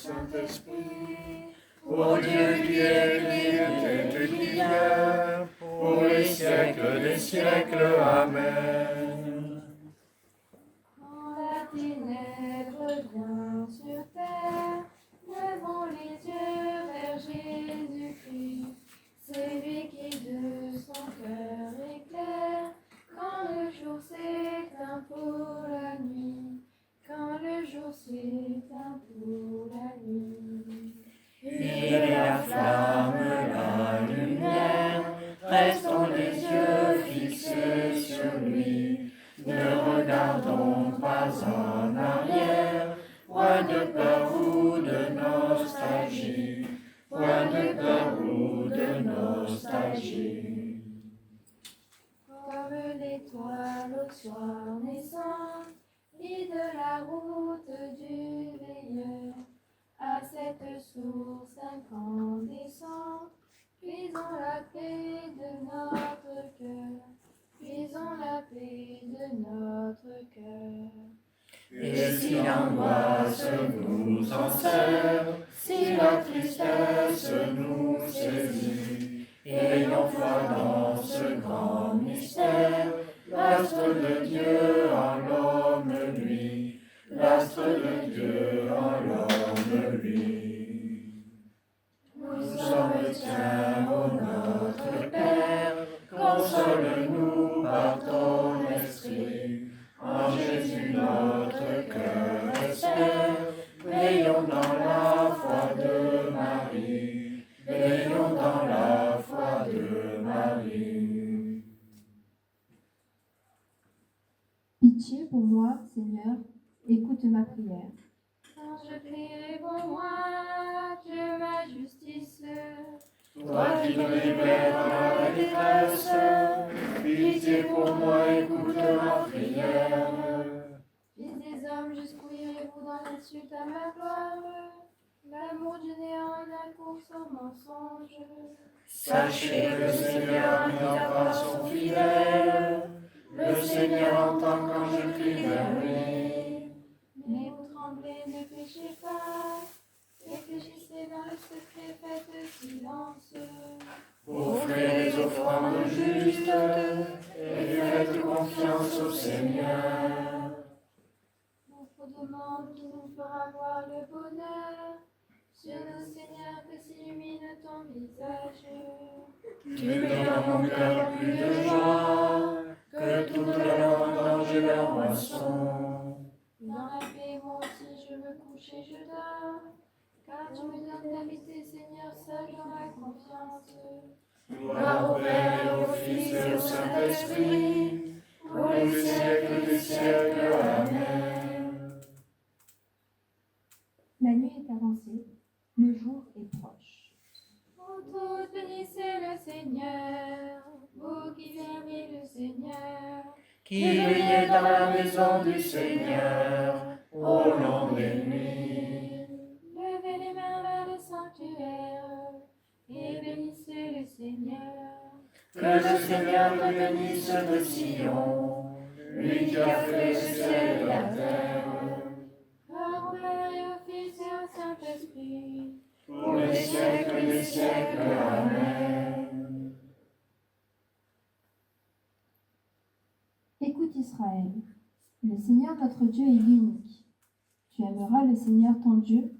Saint-Esprit, ô Dieu qui est, qui vient, pour les siècles des siècles. Amen. Quand la ténèbre vient sur terre, levons les yeux vers Jésus-Christ, celui qui de son cœur éclaire, quand le jour s'éteint pour la nuit, quand le jour s'éteint pour la nuit. Il est la flamme, la lumière, restons les yeux fixés sur lui, ne regardons pas en arrière, point de peur ou de nostalgie, point de peur ou de nostalgie. Comme l'étoile au soir naissant, guide la route du veilleur, à cette source incandescente, puisons la paix de notre cœur, puisons la paix de notre cœur. Et si l'angoisse nous enserre, si la tristesse nous saisit, ayons foi dans ce grand mystère, l'astre de Dieu en l'homme lui, l'astre de Dieu en l'homme lui. Nous sommes tiens, ô notre Père, console-nous par ton esprit, en Jésus notre cœur espère, veillons dans la foi de Marie, veillons dans la foi de Marie. Pitié pour moi, Seigneur, écoute ma prière. Quand je prie pour moi, Dieu ma justice, Toi qui me libères dans la détresse, pitié pour moi, écoute ma prière. Fils des hommes, jusqu'où irez-vous dans l'insulte à ma gloire? L'amour du néant et la course au mensonge. Sachez que le Seigneur n'a pas son fidèle, le Seigneur entend quand je crie vers lui. Mais vous tremblez, ne péchez pas, réfléchissez dans le secret, faites silence. Offrez les offrandes justes et faites confiance au Seigneur. Notre demande qui nous fera voir le bonheur, sur nous, Seigneur, que s'illumine ton visage. Tu mets dans mon cœur plus de joie que toute la vendange et la moisson. Dans la paix, moi aussi, je me couche et je dors, car tu me donnes d'habiter, Seigneur, seul dans la confiance. Gloire au Père et au Fils et au Saint-Esprit, pour les siècles des siècles. Amen. La nuit est avancée, le jour est proche. Vous tous bénissez le Seigneur, vous qui aimez le Seigneur. Qui veillez dans la maison du Seigneur au long des nuits. Levez les mains vers le sanctuaire et bénissez le Seigneur. Que le Seigneur te bénisse de Sion, lui qui a fait le ciel et la terre. Gloire au Père et au Fils et au Saint-Esprit, Pour les siècles des siècles. Amen. Écoute Israël, le Seigneur notre Dieu est l'unique. Tu aimeras le Seigneur ton Dieu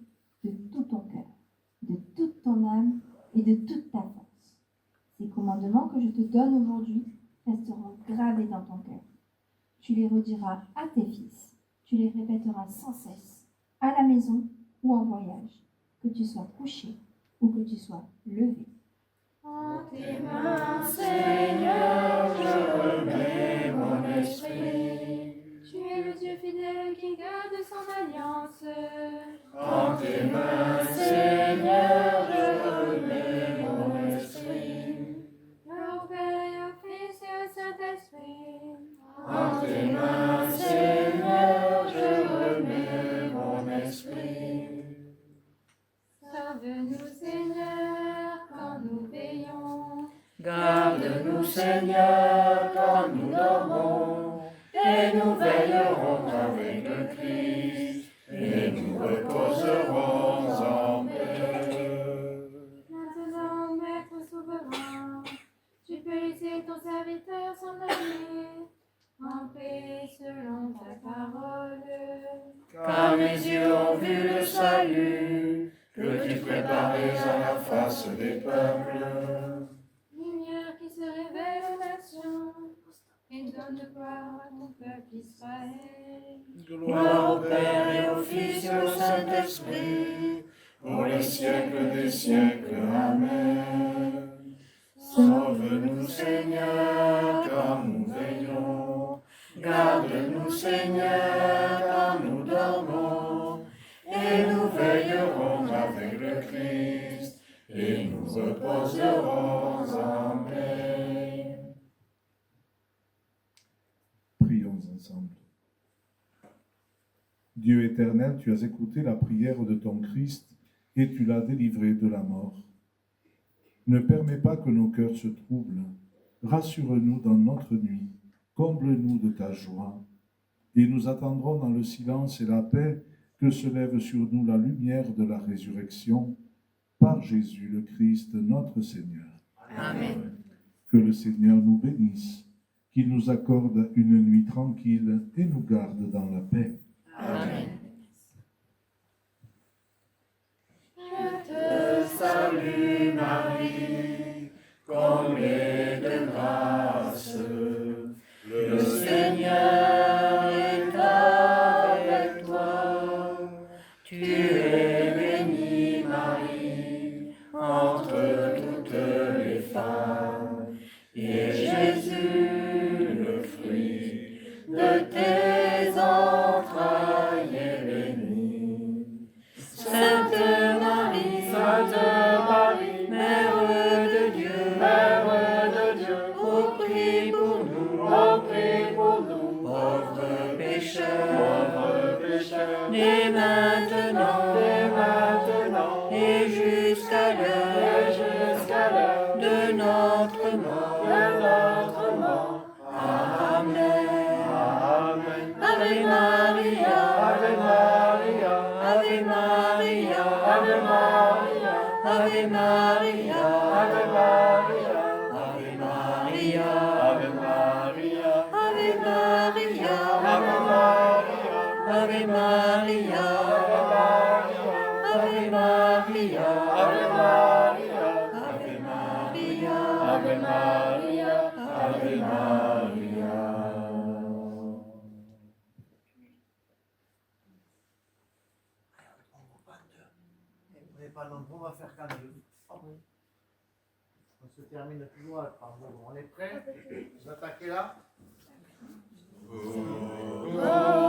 de tout ton cœur, de toute ton âme et de toute ta force. Ces commandements que je te donne aujourd'hui resteront gravés dans ton cœur. Tu les rediras à tes fils, tu les répéteras sans cesse, à la maison ou en voyage, que tu sois couché ou que tu sois levé. en tes mains, Seigneur, je remets mon esprit. tu es le Dieu fidèle qui garde son alliance. En tes mains, Seigneur, je remets mon esprit. Gloire au Père et au Fils et au Saint-Esprit. En tes mains, Seigneur, je remets mon esprit. Sauve-nous, Seigneur, quand nous veillons. Garde-nous, Seigneur, quand nous dormons, et nous veillerons avec le Christ, et nous reposerons Jésus, que tu préparais à la face des peuples. Lumière qui se révèle aux nations et donne gloire à ton peuple Israël. Gloire au Père et au Fils et au Saint-Esprit, pour les siècles des siècles. Amen. Sauve-nous, Seigneur, quand nous veillons. Garde-nous, Seigneur, quand nous dormons. Et nous veillerons avec le Christ, et nous reposerons en paix. Prions ensemble. Dieu éternel, tu as écouté la prière de ton Christ et tu l'as délivré de la mort. Ne permets pas que nos cœurs se troublent. Rassure-nous dans notre nuit. Comble-nous de ta joie. Et nous attendrons dans le silence et la paix que se lève sur nous la lumière de la résurrection, par Jésus le Christ, notre Seigneur. Amen. Que le Seigneur nous bénisse, qu'il nous accorde une nuit tranquille et nous garde dans la paix. Amen. Je Te salue Marie, comblée de grâce. Le Seigneur est avec toi. Tu es bénie, Marie, entre toutes les femmes. Et Jésus, le fruit de tes entrailles, est béni. Sainte Marie, Mère de Dieu, ô prie pour nous, pauvres pécheurs, dès maintenant, et jusqu'à l'heure de notre mort. Amen. Ave Maria, Ave Maria, Ave Maria, Ave Maria, Ave Maria, Ave Maria, Ave Maria, Ave Maria, Ave Maria, Ave Maria, Ave Maria, Ave Maria, Ave Maria, Ave Maria, Ave Maria, Ave Maria. On n'est pas nombreux, on va faire quand même. On se termine toujours par mot. On est prêts? Vous attaquez là? Oh.